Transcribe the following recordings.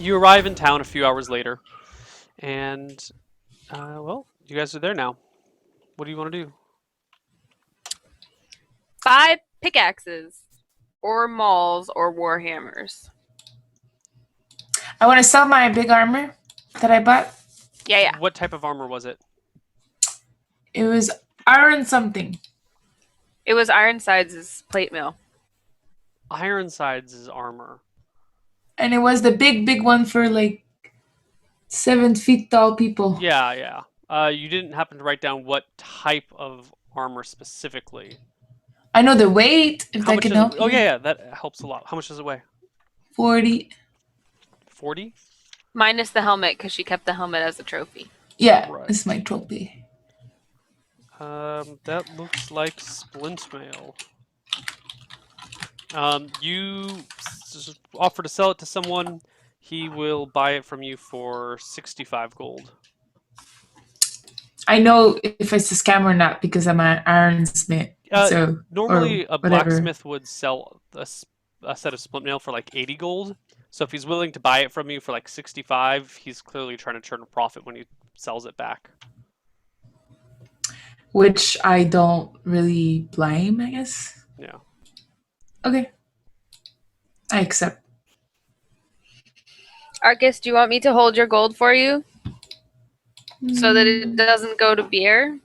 You arrive in town a few hours later, and well, you guys are there now. What do you want to do? 5 pickaxes, or mauls, or warhammers. I want to sell my big armor that I bought. Yeah. What type of armor was it? It was iron something. It was Ironsides' plate mill. Ironsides' armor. And it was the big one for like 7 feet tall people. Yeah. You didn't happen to write down what type of armor specifically. I know the weight, if that can help. Oh, yeah, that helps a lot. How much does it weigh? 40. 40? Minus the helmet, because she kept the helmet as a trophy. Yeah, Right. This is my trophy. That looks like splint mail. You offer to sell it to someone. He will buy it from you for 65 gold. I know if it's a scam or not because I'm an ironsmith. Normally, a blacksmith would sell a set of splint mail for like 80 gold. So if he's willing to buy it from you for like 65, he's clearly trying to turn a profit when he sells it back. Which I don't really blame, I guess. Yeah. Okay. I accept. Arcas, do you want me to hold your gold for you? So that it doesn't go to beer?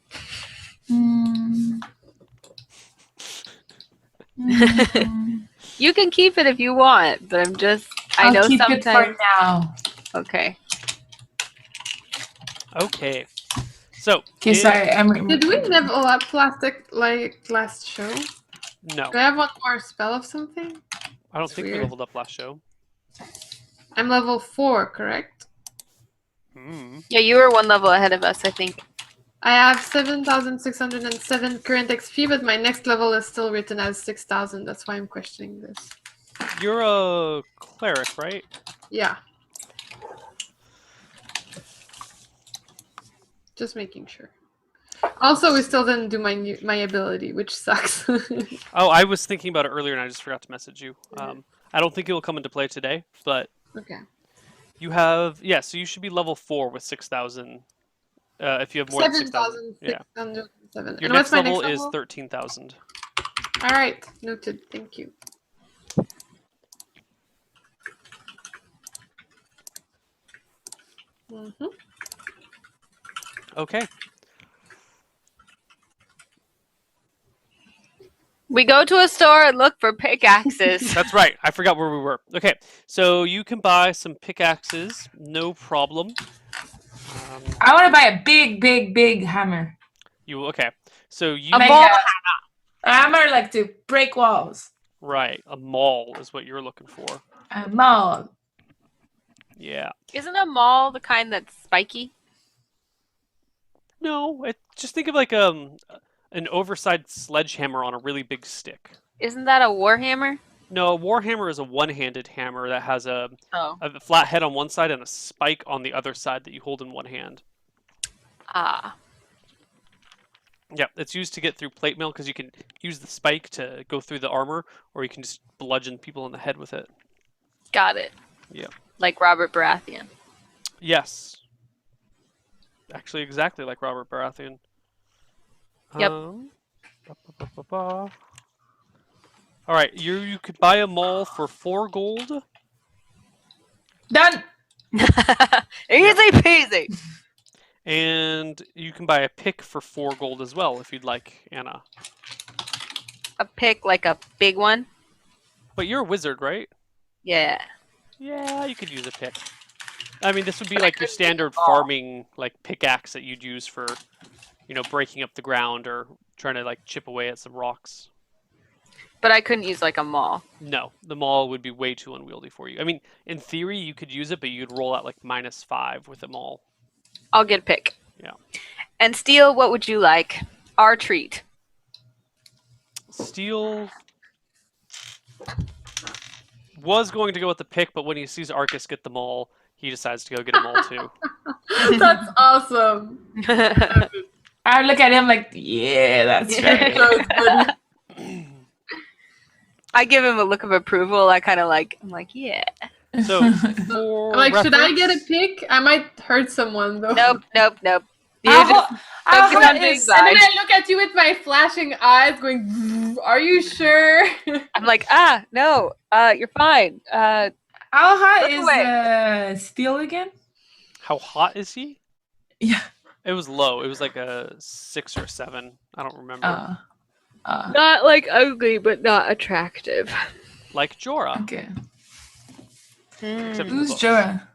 You can keep it if you want, but I'll know keep sometimes. it for now. Okay. Okay. So. Okay, sorry. Did we level up plastic like last show? No. Do I have one more spell of something? I don't think we leveled up last show. I'm level 4, correct? Yeah, you were 1 level ahead of us, I think. I have 7,607 current XP, but my next level is still written as 6,000. That's why I'm questioning this. You're a cleric, right? Yeah. Just making sure. Also, we still didn't do my ability, which sucks. Oh, I was thinking about it earlier and I just forgot to message you. I don't think it will come into play today, but okay. You have so you should be level 4 with 6,000. If you have more than 6,000. Yeah. Your next level is 13,000. All right, noted. Thank you. Okay. We go to a store and look for pickaxes. That's right. I forgot where we were. Okay, so you can buy some pickaxes, no problem. I want to buy a big hammer. So you a maul hammer. A hammer like to break walls. Right, a maul is what you're looking for. A maul. Yeah. Isn't a maul the kind that's spiky? No, just think of like an oversized sledgehammer on a really big stick. Isn't that a warhammer? No, a warhammer is a one-handed hammer that has a flat head on one side and a spike on the other side that you hold in one hand. Ah. Yeah, it's used to get through plate mail because you can use the spike to go through the armor, or you can just bludgeon people in the head with it. Got it. Yeah. Like Robert Baratheon. Yes. Actually, exactly like Robert Baratheon. Yep. All right, you could buy a maul for 4 gold. Done. Easy peasy. And you can buy a pick for 4 gold as well, if you'd like, Anna. A pick, like a big one? But you're a wizard, right? Yeah. Yeah, you could use a pick. I mean, this would be like your standard farming like pickaxe that you'd use for, breaking up the ground or trying to like chip away at some rocks. But I couldn't use like a maul. No, the maul would be way too unwieldy for you. I mean, in theory, you could use it, but you'd roll out like -5 with a maul. I'll get a pick. Yeah. And Steel, what would you like? Our treat. Steel was going to go with the pick, but when he sees Arcas get the maul, he decides to go get a maul too. That's awesome. I look at him like, yeah, that's right. I give him a look of approval. I'm like, yeah. So for Like, should I get a reference- pick? I might hurt someone though. Nope. You Our just hut- our focus hut on being is- glad. And then I look at you with my flashing eyes, going, "Are you sure?" I'm like, no, you're fine. How hot Look away. is steel again? How hot is he? Yeah. It was low. It was like a 6 or 7. I don't remember. Not like ugly, but not attractive. Like Jorah. Okay. Except in the Who's books. Jorah?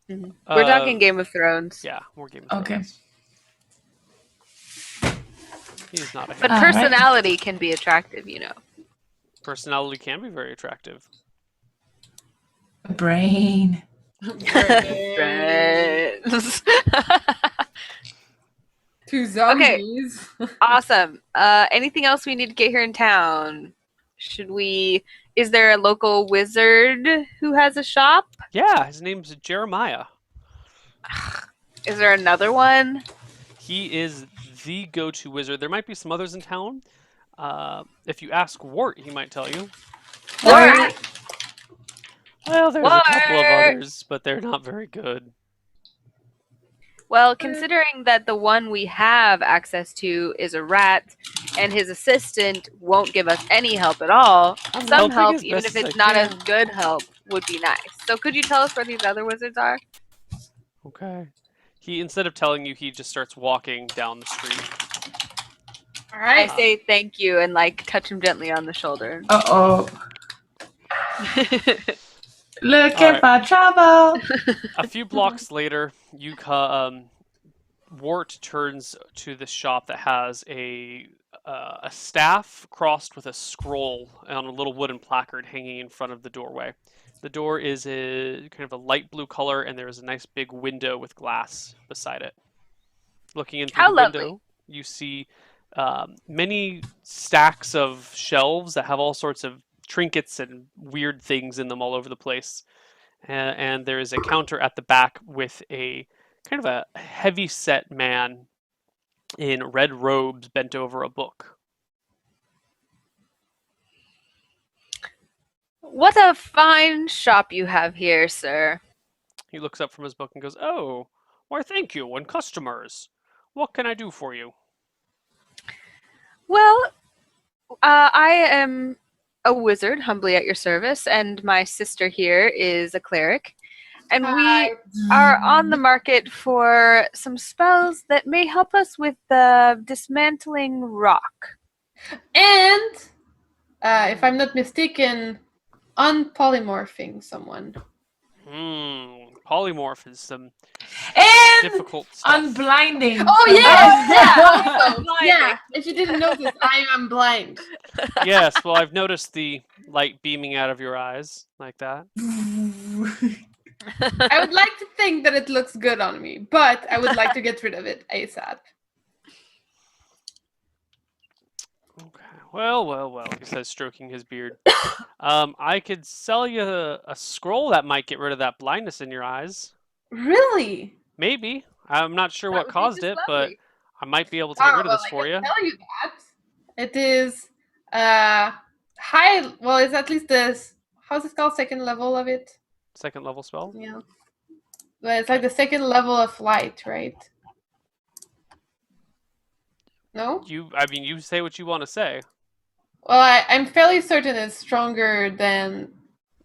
We're talking Game of Thrones. Yeah, more Game of Okay. Thrones. He's not a But hero. Alright. personality can be attractive, you know. Personality can be very attractive. Brain. Friends. Two zombies. Awesome. Anything else we need to get here in town? Is there a local wizard who has a shop? Yeah, his name's Jeremiah. Is there another one? He is the go-to wizard. There might be some others in town. If you ask Wart, he might tell you. Wart! Well, there's a couple of Wart! others, but they're not very good. Well, considering that the one we have access to is a rat, and his assistant won't give us any help at all, I'm some helping help, as even best if as it's I not can. as good help, would be nice. So could you tell us where these other wizards are? Okay. He, instead of telling you, he just starts walking down the street. All I right. say thank you and like touch him gently on the shoulder. Uh-oh. Looking Alright. for trouble. A few blocks later, Wart turns to the shop that has a staff crossed with a scroll on a little wooden placard hanging in front of the doorway. The door is a kind of a light blue color, and there is a nice big window with glass beside it. Looking in through How the lovely. window, you see many stacks of shelves that have all sorts of trinkets and weird things in them all over the place. And there is a counter at the back with a kind of a heavy-set man in red robes bent over a book. What a fine shop you have here, sir. He looks up from his book and goes, "Oh, why thank you, and customers. What can I do for you?" Well, I am a wizard, humbly at your service, and my sister here is a cleric. And we are on the market for some spells that may help us with dismantling rock. And if I'm not mistaken, unpolymorphing someone. Polymorph is some And difficult stuff. unblinding. Oh yes, yeah. Blinding. Yeah. If you didn't notice, I am blind. Yes, well, I've noticed the light beaming out of your eyes like that. I would like to think that it looks good on me, but I would like to get rid of it ASAP. Okay. Well, he says, stroking his beard. I could sell you a scroll that might get rid of that blindness in your eyes. Really? Maybe. I'm not sure That what would be caused just it, but lovely. I might be able to get rid of this I for can you. tell you that. It is high. Well, it's at least this. How's it called? Second level of it. Second level spell? Yeah. Well, it's like the second level of light, right? No. You say what you want to say. Well, I'm fairly certain it's stronger than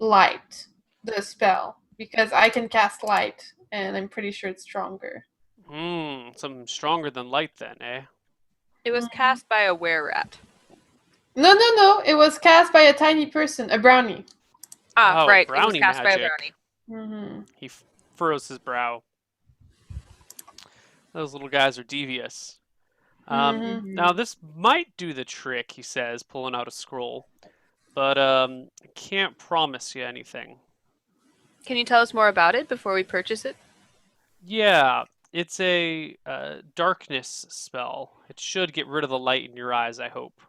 light, the spell, because I can cast light, and I'm pretty sure it's stronger. Something stronger than light then, eh? It was cast by a were-rat. No. It was cast by a tiny person, a brownie. Ah, Oh, right. It was brownie cast by a magic. brownie. Mm-hmm. He furrows his brow. Those little guys are devious. Now this might do the trick, he says, pulling out a scroll, but I can't promise you anything. Can you tell us more about it before we purchase it? Yeah, it's a darkness spell. It should get rid of the light in your eyes, I hope.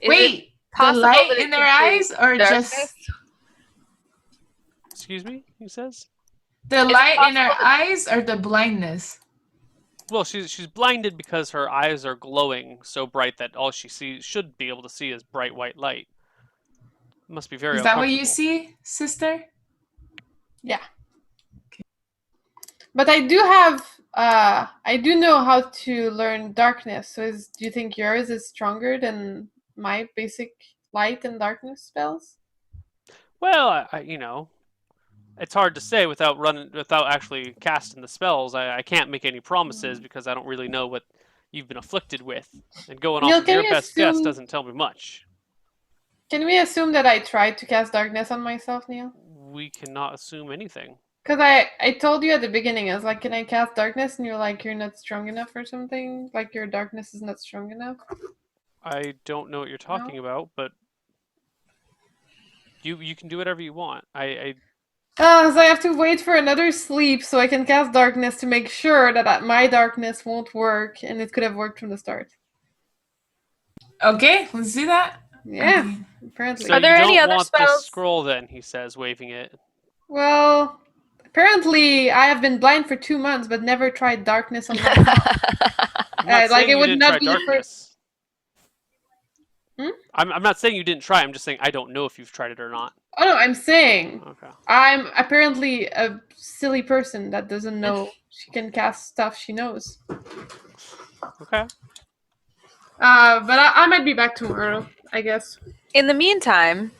Is it Wait, the possible light that it in their could be eyes or darkness? just Excuse me, he says? the it light in her possible eyes or the blindness? Well, she's blinded because her eyes are glowing so bright that all she should be able to see is bright white light. Must be very Is that what uncomfortable. you see, sister? Yeah. Okay. But I do have, I do know how to learn darkness. So do you think yours is stronger than my basic light and darkness spells? Well, it's hard to say without actually casting the spells. I can't make any promises because I don't really know what you've been afflicted with, and going Neal, off of your best guess doesn't tell me much. Can we assume that I tried to cast darkness on myself, Neal? We cannot assume anything. Because I told you at the beginning, I was like, can I cast darkness? And you're like, you're not strong enough or something? Like your darkness is not strong enough? I don't know what you're talking about, but you can do whatever you want. So I have to wait for another sleep so I can cast darkness to make sure that my darkness won't work, and it could have worked from the start. Okay, let's do that. Yeah, Okay. apparently. So Are there you any don't other want the spells? scroll then, he says, waving it. Well, apparently I have been blind for 2 months, but never tried darkness on myself. I'm not saying you didn't try be the darkness. Hmm? I'm not saying you didn't try. I'm just saying I don't know if you've tried it or not. Oh no, I'm saying Okay. I'm apparently a silly person that doesn't know she can cast stuff she knows. Okay. But I might be back tomorrow, I guess. In the meantime,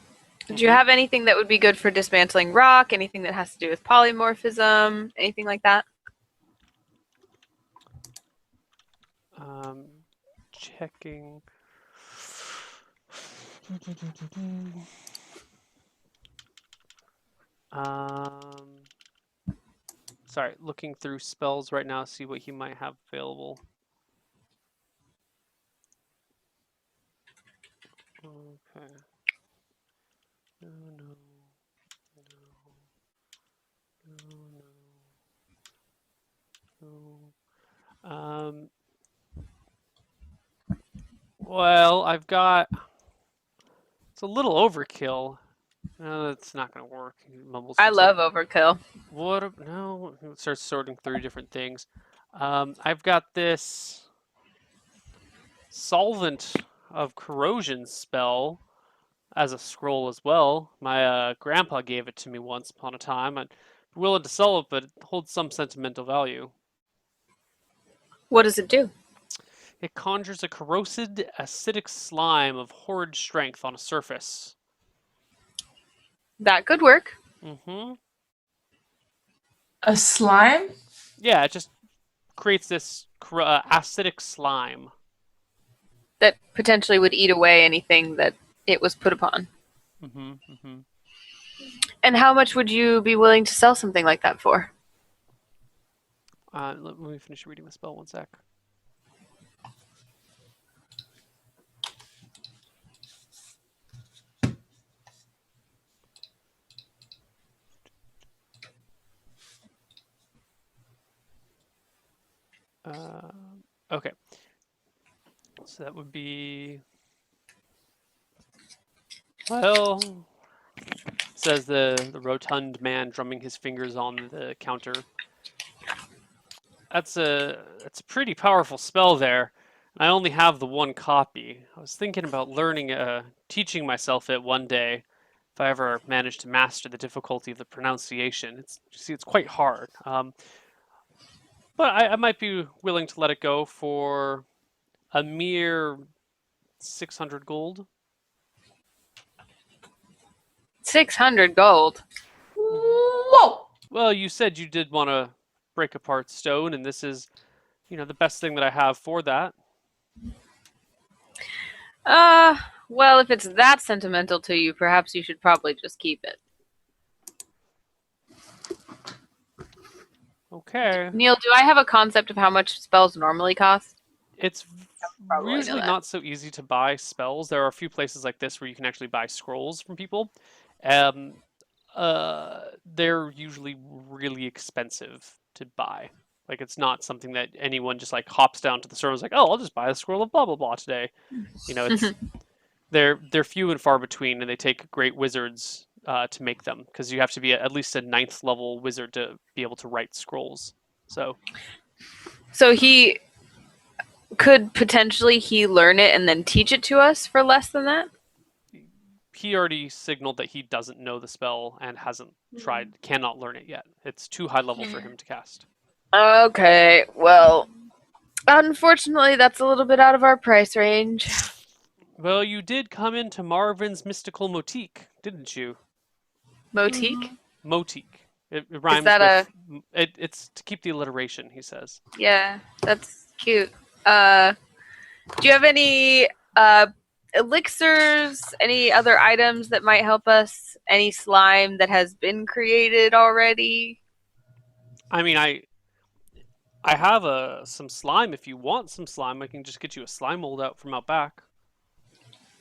do you have anything that would be good for dismantling rock? Anything that has to do with polymorphism? Anything like that? Checking. Sorry, looking through spells right now, see what he might have available. Okay. No. Well, I've got. It's a little overkill. No, that's not going to work. He mumbles. I love overkill. What? No. He starts sorting through different things. I've got this solvent of corrosion spell as a scroll as well. My grandpa gave it to me once upon a time. I'm willing to sell it, but it holds some sentimental value. What does it do? It conjures a corrosive, acidic slime of horrid strength on a surface. That could work. Mm-hmm. A slime? Yeah, it just creates this acidic slime. That potentially would eat away anything that it was put upon. Mm-hmm. Mm-hmm. And how much would you be willing to sell something like that for? Let me finish reading the spell, one sec. Okay. So that would be, well, says the rotund man drumming his fingers on the counter. That's a pretty powerful spell there. I only have the one copy. I was thinking about teaching myself it one day, if I ever managed to master the difficulty of the pronunciation. It's quite hard. But I might be willing to let it go for a mere 600 gold. 600 gold. Whoa! Well, you said you did want to break apart stone, and this is, the best thing that I have for that. Well, if it's that sentimental to you, perhaps you should probably just keep it. Okay. Neal, do I have a concept of how much spells normally cost? It's usually not so easy to buy spells. There are a few places like this where you can actually buy scrolls from people. They're usually really expensive to buy. Like, it's not something that anyone just like hops down to the store and is like, oh, I'll just buy a scroll of blah blah blah today. It's they're few and far between, and they take great wizards to make them, because you have to be at least a 9th level wizard to be able to write scrolls. So he could potentially learn it and then teach it to us for less than that? he already signaled that he doesn't know the spell and hasn't cannot learn it yet. It's too high level for him to cast. Okay, well, unfortunately, that's a little bit out of our price range. Well, you did come into Marvin's mystical motique, didn't you? Motique? Motique. It rhymes that with... It's to keep the alliteration, he says. Yeah, that's cute. Do you have any elixirs, any other items that might help us? Any slime that has been created already? I mean, I have some slime. If you want some slime, I can just get you a slime mold out from out back.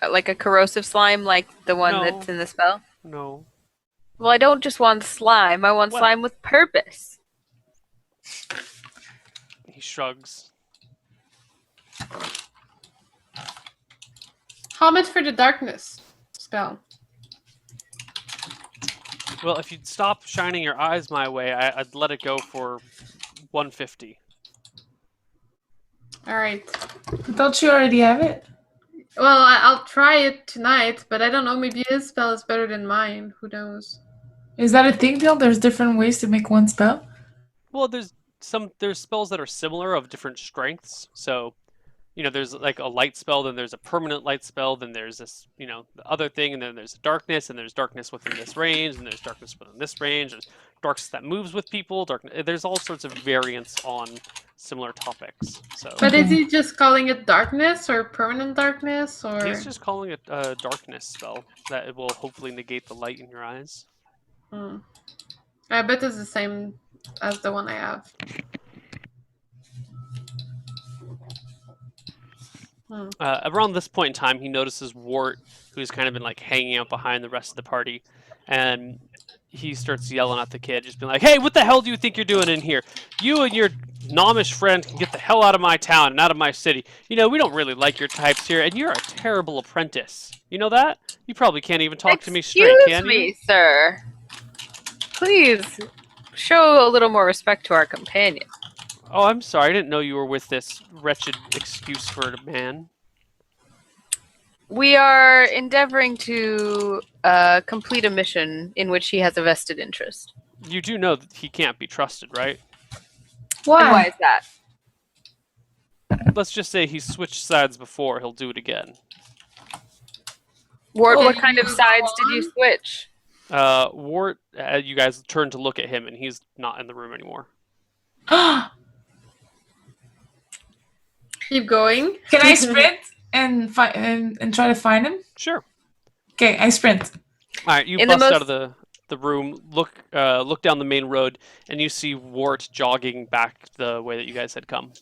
Like a corrosive slime, like the one No. that's in the spell? No. Well, I don't just want slime. I want slime with purpose. He shrugs. How much for the darkness spell? Well, if you'd stop shining your eyes my way, I'd let it go for 150. All right. Don't you already have it? Well, I'll try it tonight, but I don't know. Maybe his spell is better than mine. Who knows? Is that a thing, Bill? There's different ways to make one spell? Well, there's spells that are similar of different strengths. So, there's like a light spell, then there's a permanent light spell, then there's this, the other thing, and then there's darkness, and there's darkness within this range, and there's darkness within this range, there's darkness that moves with people, there's all sorts of variants on similar topics. So. But is he just calling it darkness or permanent darkness, or? He's just calling it a darkness spell that it will hopefully negate the light in your eyes. I bet it's the same as the one I have. Around this point in time, he notices Wart, who's kind of been like hanging out behind the rest of the party, and he starts yelling at the kid, just being like, "Hey, what the hell do you think you're doing in here? You and your gnomish friend can get the hell out of my town and out of my city. We don't really like your types here, and you're a terrible apprentice. You know that? You probably can't even talk to me straight, can you?" Excuse me, sir. Please show a little more respect to our companion. Oh, I'm sorry. I didn't know you were with this wretched excuse for a man. We are endeavoring to complete a mission in which he has a vested interest. You do know that he can't be trusted, right? Why? And why is that? Let's just say he's switched sides before. He'll do it again. Ward, Well, what kind of you sides go did you on. switch? Wart, you guys turn to look at him, and he's not in the room anymore. Keep going. Can I sprint and try to find him? Sure. Okay, I sprint. All right, you In the bust out most- of the room, look down the main road, and you see Wart jogging back the way that you guys had come.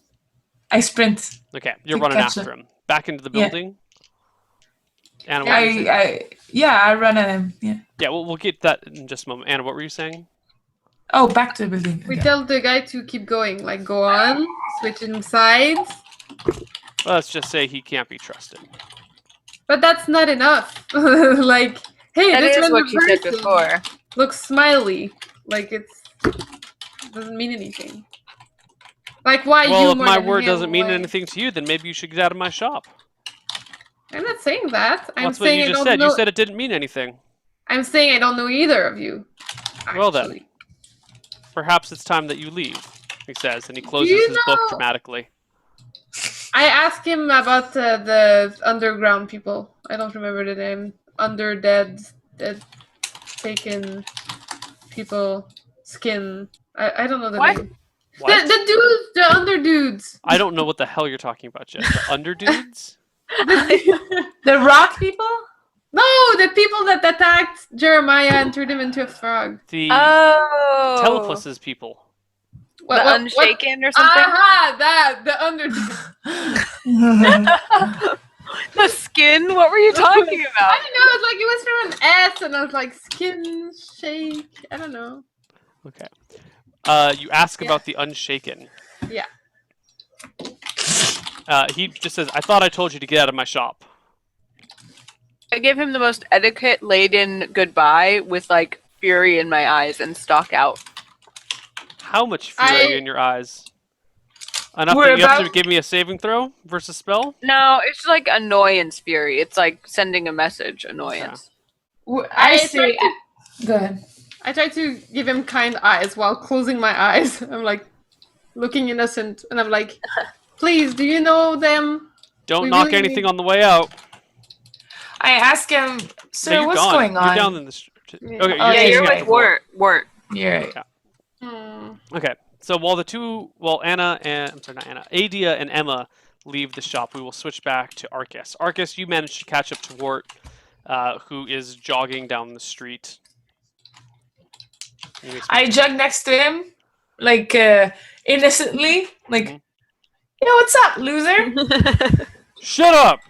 I sprint. Okay, you're To running catch after him. Back into the Yeah. building. Anna, what were you saying? I run at him. Yeah. Yeah, we'll get that in just a moment. Anna, what were you saying? Oh, back to the building. We Okay. tell the guy to keep going. Like, go on, switching sides. Well, let's just say he can't be trusted. But that's not enough. Like, hey, That this is what random you said person before. looks smiley. Like, doesn't mean anything. Like, why you Well, if more my than word him? doesn't mean Why- anything to you, then maybe you should get out of my shop. I'm not saying that. I'm That's what saying you I just don't said. know. You said it didn't mean anything. I'm saying I don't know either of you. Well then. actually. Perhaps it's time that you leave, he says, and he closes you his book know- dramatically. I asked him about the underground people. I don't remember the name. Dead taken people skin. I don't know the What? name. What? The dudes, the under dudes. I don't know what the hell you're talking about, Jen. The underdudes? The rock people? No, the people that attacked Jeremiah and turned him into a frog. The Oh. Teleplus people. The Unshaken or something? Aha, the under The skin? What were you talking I about? don't know, it's like it was from an S and I was like skin shake. I don't know. Okay. You ask about the Unshaken. Yeah. He just says, I thought I told you to get out of my shop. I give him the most etiquette-laden goodbye with, like, fury in my eyes and stalk out. How much fury in your eyes? Enough We're that you have to about- give me a saving throw versus spell? No, it's like annoyance fury. It's like sending a message annoyance. I say... Go ahead. I try to give him kind eyes while closing my eyes. I'm like looking innocent, and I'm like, please, do you know them? Don't knock anything on the way out. I ask him, sir, no, what's going on? You're down in the street. Okay, you're with Wart. You're right. Yeah. Okay, so while Adea and Emma leave the shop, we will switch back to Arcas. Arcas, you managed to catch up to Wart, who is jogging down the street. I jog next to him, like innocently, like, yo, what's up, loser? Shut up!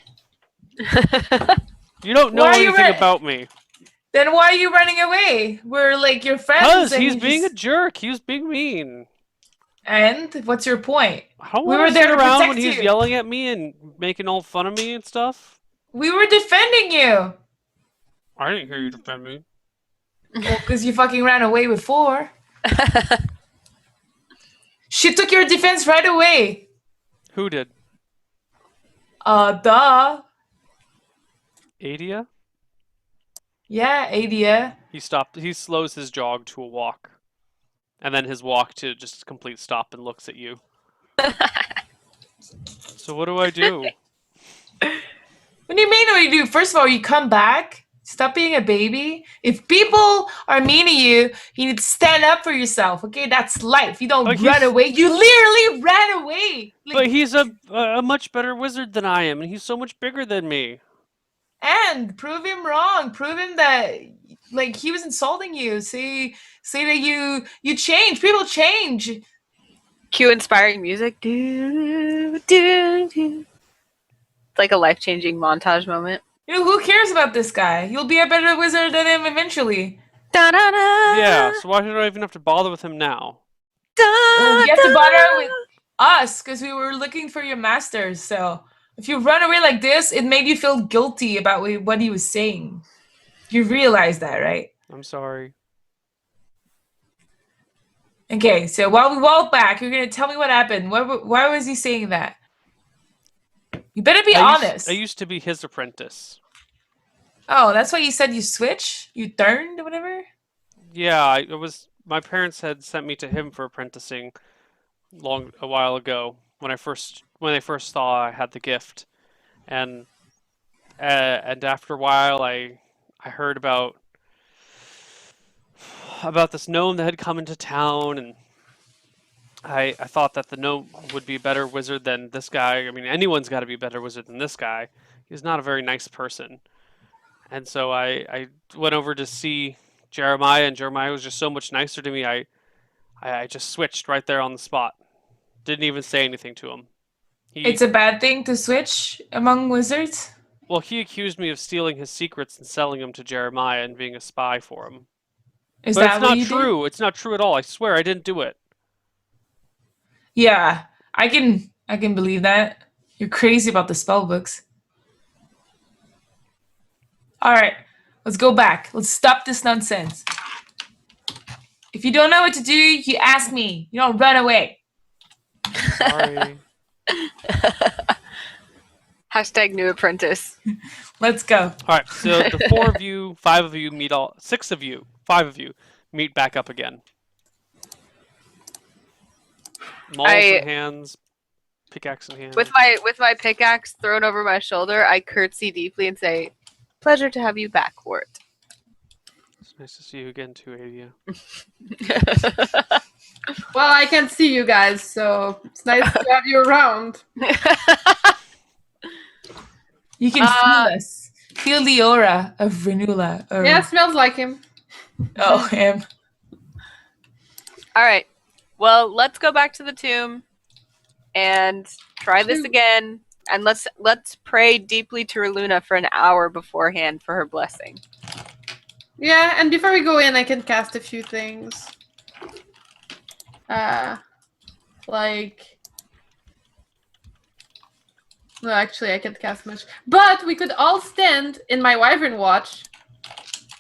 You don't know anything about me. Then why are you running away? We're like your friends. Because he's being a jerk. He was being mean. And what's your point? We were there around when he's yelling at me and making all fun of me and stuff. We were defending you. I didn't hear you defend me. Well, because you fucking ran away before. She took your defense right away. Who did? Duh. Adea? Yeah, Adea. He slows his jog to a walk. And then his walk to just a complete stop and looks at you. So what do I do? What do you mean what do you do? First of all, you come back. Stop being a baby. If people are mean to you, you need to stand up for yourself. Okay, that's life. You don't run away. You literally ran away. Like, but he's a much better wizard than I am, and he's so much bigger than me. And prove him wrong. Prove him that like he was insulting you. Say that you change. People change. Cue inspiring music. Do, do, do. It's like a life-changing montage moment. You know, who cares about this guy? You'll be a better wizard than him eventually. Da, da, da. Yeah, so why should I even have to bother with him now? Da, well, you have to bother with us because we were looking for your masters. So if you run away like this, it made you feel guilty about what he was saying. You realize that, right? I'm sorry. Okay, so while we walk back, you're going to tell me what happened. Why was he saying that? You better be honest. I used to be his apprentice. Oh, that's why you said you switched? You turned or whatever? Yeah, my parents had sent me to him for apprenticing a while ago when they first saw I had the gift. And after a while I heard about this gnome that had come into town, and I thought that the gnome would be a better wizard than this guy. I mean, anyone's got to be a better wizard than this guy. He's not a very nice person. And so I went over to see Jeremiah, and Jeremiah was just so much nicer to me. I just switched right there on the spot. Didn't even say anything to him. It's a bad thing to switch among wizards? Well, he accused me of stealing his secrets and selling them to Jeremiah and being a spy for him. But it's not true. It's not true at all. I swear I didn't do it. Yeah, I can believe that. You're crazy about the spell books. All right, let's go back. Let's stop this nonsense. If you don't know what to do, you ask me. You don't run away. Sorry. Hashtag new apprentice. Let's go. All right, so the 5 of you meet back up again. Mauls in hands, pickaxe in hand. With my pickaxe thrown over my shoulder, I curtsy deeply and say, "Pleasure to have you back, Wart." It's nice to see you again too, Adea. Well, I can't see you guys, so it's nice to have you around. You can feel us. Feel the aura of Renula. Yeah, it smells like him. Oh, him. All right. Well, let's go back to the tomb and try this again. And let's pray deeply to Reluna for an hour beforehand for her blessing. Yeah, and before we go in, I can cast a few things. Like... No, actually, I can't cast much. But we could all stand in my Wyvern Watch.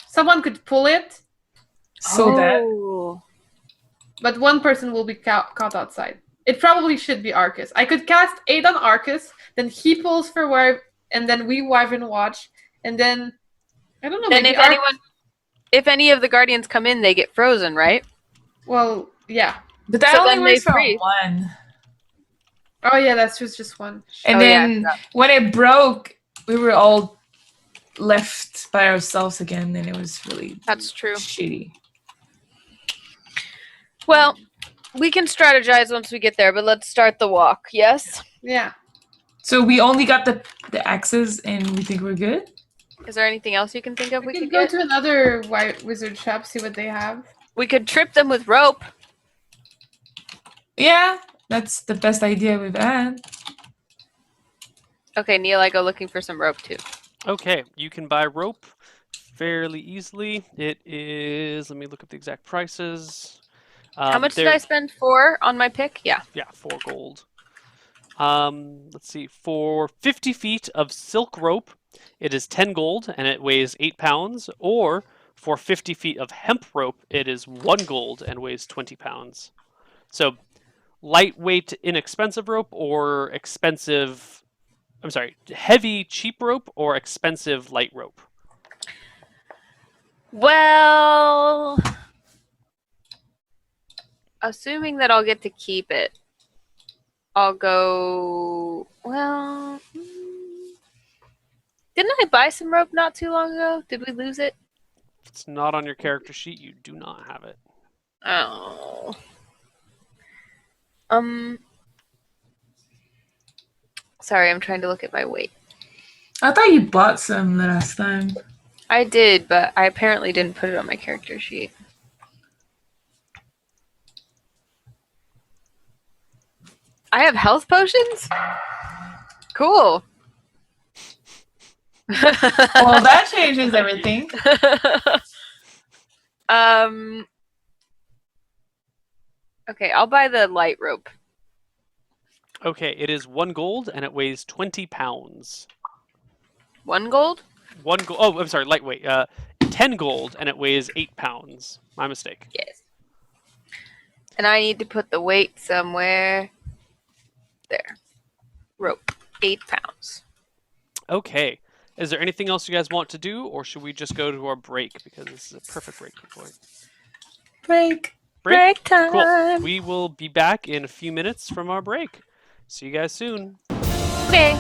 Someone could pull it. So that... But one person will be caught outside. It probably should be Arcas. I could cast 8 on Arcas, then he pulls for Wyvern, and then we Wyvern Watch, and then I don't know. Then Maybe if any of the guardians come in, they get frozen, right? Well, yeah. But that So only then they works for freeze. one. Oh yeah, that's just one. And then when it broke, we were all left by ourselves again, and it was really shitty. Well, we can strategize once we get there, but let's start the walk. Yes. Yeah. So we only got the axes, and we think we're good. Is there anything else you can think of we could go get? to another white wizard shop, see what they have. We could trip them with rope. Yeah, that's the best idea we've had. Okay, Neal, I go looking for some rope too. Okay, you can buy rope fairly easily. It is, let me look up the exact prices. How much did I spend? 4 on my pick? Yeah. Yeah, 4 gold. Let's see, for 50 feet of silk rope, it is 10 gold and it weighs 8 pounds. Or for 50 feet of hemp rope, it is 1 gold and weighs 20 pounds. So lightweight, inexpensive rope or heavy, cheap rope or expensive, light rope? Well, assuming that I'll get to keep it, I'll go, well, didn't I buy some rope not too long ago? Did we lose it? If it's not on your character sheet, you do not have it. Oh. Sorry, I'm trying to look at my weight. I thought you bought some last time. I did, but I apparently didn't put it on my character sheet. I have health potions? Cool. Well, that changes everything. Okay, I'll buy the light rope. Okay, it is 1 gold and it weighs 20 pounds. 1 gold? 1 gold. Oh, I'm sorry, lightweight. 10 gold and it weighs 8 pounds. My mistake. Yes. And I need to put the weight somewhere. There. Rope. 8 pounds. Okay. Is there anything else you guys want to do, or should we just go to our break? Because this is a perfect breaking point. Break time. Cool. We will be back in a few minutes from our break. See you guys soon. Okay.